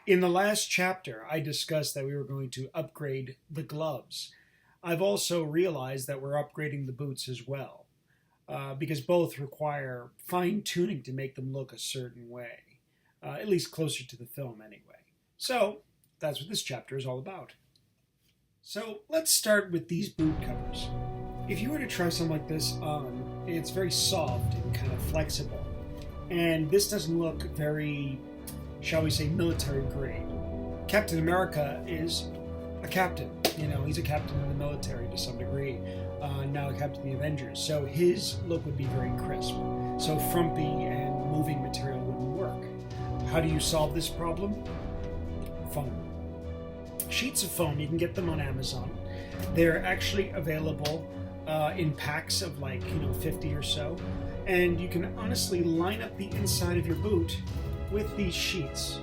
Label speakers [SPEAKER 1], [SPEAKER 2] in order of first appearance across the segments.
[SPEAKER 1] In the last chapter, I discussed that we were going to upgrade the gloves. I've also realized that we're upgrading the boots as well, because both require fine-tuning to make them look a certain way, at least closer to the film anyway. So that's what this chapter is all about. So let's start with these boot covers. If you were to try something like this on, it's very soft and kind of flexible. And this doesn't look very, shall we say, military grade. Captain America is a captain. You know, he's a captain in the military to some degree. Now a captain of the Avengers. So his look would be very crisp. So frumpy and moving material wouldn't work. How do you solve this problem? Foam. Sheets of foam, you can get them on Amazon. They're actually available in packs of 50 or so. And you can honestly line up the inside of your boot with these sheets,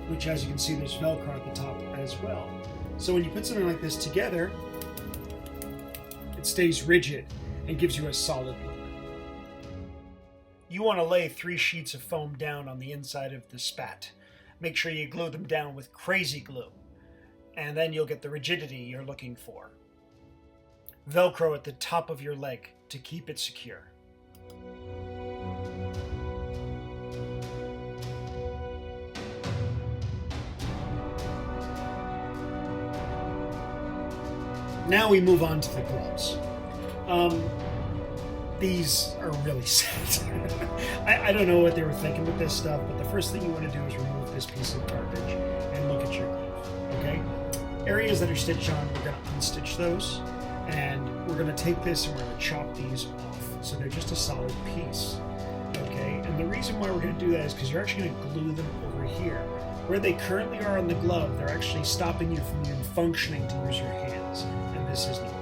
[SPEAKER 1] which, as you can see, there's Velcro at the top as well. So when you put something like this together, it stays rigid and gives you a solid look. You want to lay 3 sheets of foam down on the inside of the spat. Make sure you glue them down with crazy glue, and then you'll get the rigidity you're looking for. Velcro at the top of your leg to keep it secure. Now we move on to the gloves. These are really sad. I don't know what they were thinking with this stuff, but the first thing you want to do is remove this piece of garbage and look at your glove, okay? Areas that are stitched on, we're going to unstitch those, and we're going to take this and we're going to chop these off so they're just a solid piece, okay? And the reason why we're going to do that is because you're actually going to glue them over here. Where they currently are on the glove, they're actually stopping you from even functioning to use your hands, and this is not good.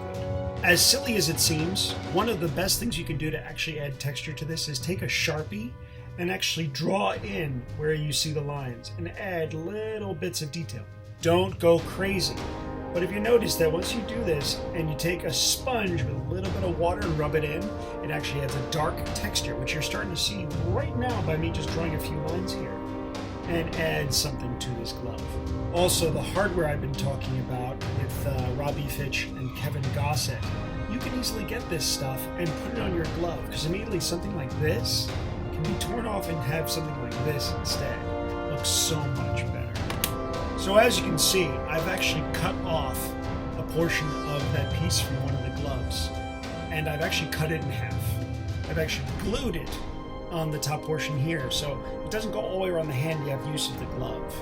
[SPEAKER 1] As silly as it seems, one of the best things you can do to actually add texture to this is take a Sharpie and actually draw in where you see the lines and add little bits of detail. Don't go crazy. But if you notice that once you do this and you take a sponge with a little bit of water and rub it in, it actually adds a dark texture, which you're starting to see right now by me just drawing a few lines here, and add something to this glove. Also, the hardware I've been talking about with Robbie Fitch and Kevin Gosset, you can easily get this stuff and put it on your glove, because immediately something like this can be torn off and have something like this instead. It looks so much better. So as you can see, I've actually cut off a portion of that piece from one of the gloves, and I've actually cut it in half. I've actually glued it on the top portion here, so it doesn't go all the way around the hand. You have use of the glove.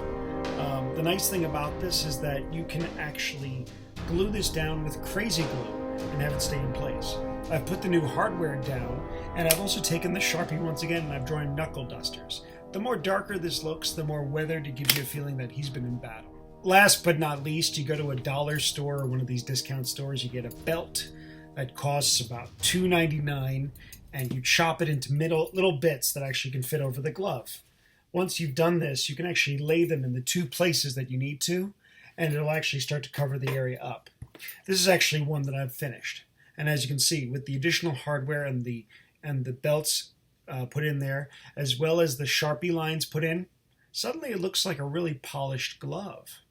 [SPEAKER 1] The nice thing about this is that you can actually glue this down with crazy glue and have it stay in place. I've put the new hardware down, and I've also taken the Sharpie once again and I've drawn knuckle dusters. The more darker this looks, the more weathered it gives you a feeling that he's been in battle. Last but not least, you go to a dollar store or one of these discount stores, you get a belt that costs about $2.99, and you chop it into little bits that actually can fit over the glove. Once you've done this, you can actually lay them in the 2 places that you need to, and it'll actually start to cover the area up. This is actually one that I've finished. And as you can see, with the additional hardware and the belts put in there, as well as the Sharpie lines put in, suddenly it looks like a really polished glove.